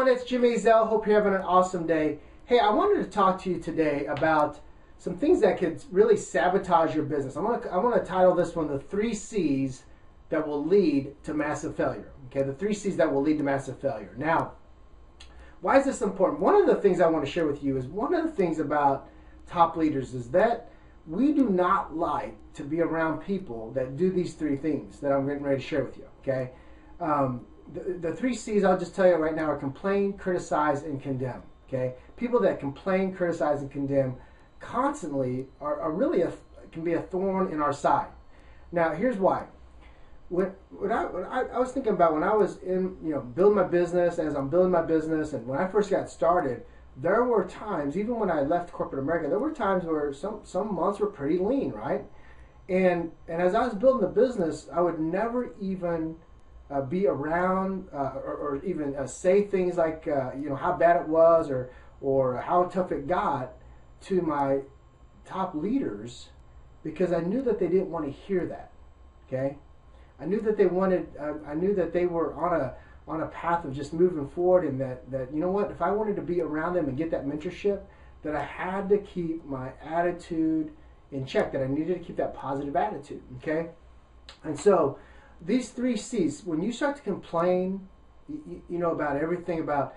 everyone, it's Jim Azell. Hope you're having an awesome day. Hey, I wanted to talk to you today about some things that could really sabotage your business. I want to title this one, The 3 C's That Will Lead to Massive Failure. Okay, the 3 C's that will lead to massive failure. Now, why is this important? One of the things I want to share with you is one of the things about top leaders is that we do not like to be around people that do these 3 things that I'm getting ready to share with you. Okay, the 3 C's I'll just tell you right now are complain, criticize, and condemn. Okay, people that complain, criticize, and condemn constantly are really can be a thorn in our side. Now, here's why. When I was thinking about when I was in building my business, as I'm building my business, and when I first got started, there were times, even when I left corporate America, there were times where some months were pretty lean, right? And as I was building the business, I would never even be around or even say things like how bad it was or how tough it got to my top leaders, because I knew that they didn't want to hear that. Okay, I knew that they wanted. I knew that they were on a path of just moving forward, and that you know what, if I wanted to be around them and get that mentorship, that I had to keep my attitude in check. That I needed to keep that positive attitude. Okay, and so these 3 C's, when you start to complain, about everything, about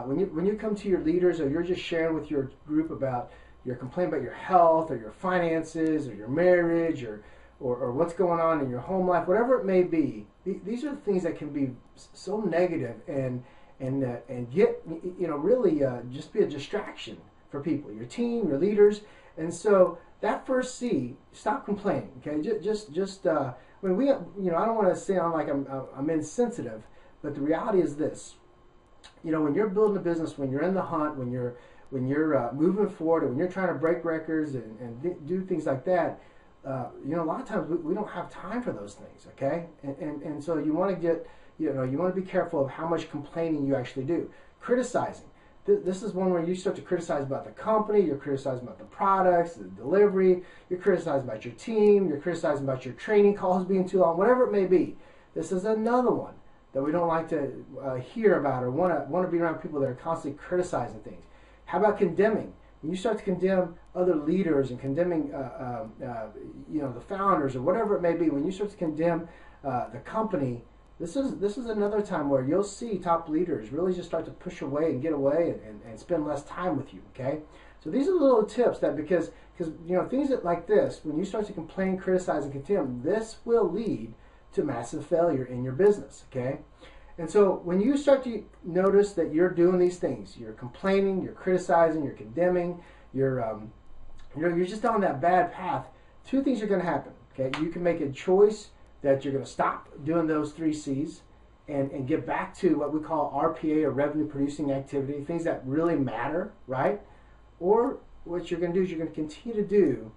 when you come to your leaders, or you're just sharing with your group about your complaint about your health or your finances or your marriage or what's going on in your home life, whatever it may be, these are the things that can be so negative and get really just be a distraction for people, your team, your leaders. And so that first C, stop complaining. Okay, just I mean, I don't want to sound like I'm insensitive, but the reality is this. When you're building a business, when you're in the hunt, when you're moving forward, and when you're trying to break records and do things like that, a lot of times we don't have time for those things. Okay, and so you want to get, you want to be careful of how much complaining you actually do. Criticizing. This is one where you start to criticize about the company, you're criticizing about the products, the delivery, you're criticizing about your team, you're criticizing about your training calls being too long, whatever it may be. This is another one that we don't like to hear about, or want to be around people that are constantly criticizing things. How about condemning? When you start to condemn other leaders and condemning the founders or whatever it may be, when you start to condemn the company, this is another time where you'll see top leaders really just start to push away and get away and spend less time with you. Okay, so these are the little tips that because things like this, when you start to complain, criticize, and condemn, this will lead to massive failure in your business. Okay, and so when you start to notice that you're doing these things, you're complaining, you're criticizing, you're condemning, you're just on that bad path, 2 things are going to happen. Okay, you can make a choice that you're going to stop doing those 3 C's and get back to what we call RPA, or revenue producing activity, things that really matter, right? Or what you're going to do is you're going to continue to do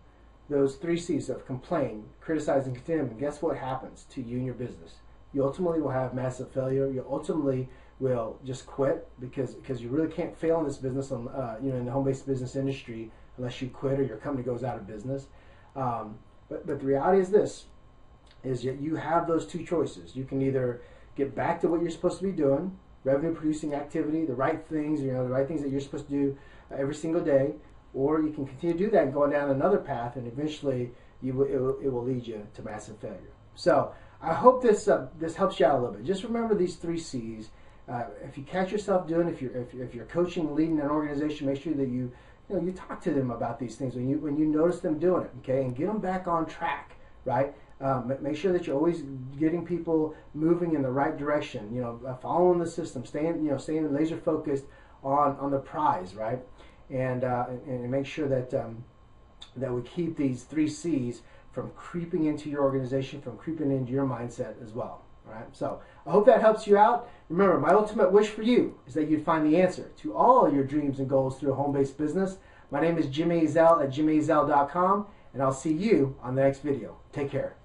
those 3 C's of complain, criticize, and condemn. And guess what happens to you and your business? You ultimately will have massive failure. You ultimately will just quit because you really can't fail in this business in the home-based business industry unless you quit or your company goes out of business. But the reality is this, is that you have those 2 choices. You can either get back to what you're supposed to be doing, revenue producing activity, the right things, the right things that you're supposed to do every single day, or you can continue to do that and go down another path, and eventually it will lead you to massive failure. So I hope this helps you out a little bit. Just remember these 3 C's. If you catch yourself doing, if you're coaching, leading an organization, make sure that you talk to them about these things when you notice them doing it. Okay, and get them back on track. Right. Make sure that you're always getting people moving in the right direction. Following the system, staying laser focused on the prize, right? And make sure that that we keep these 3 C's from creeping into your organization, from creeping into your mindset as well. All right. So I hope that helps you out. Remember, my ultimate wish for you is that you'd find the answer to all your dreams and goals through a home-based business. My name is Jim Azell at jimazell.com, and I'll see you on the next video. Take care.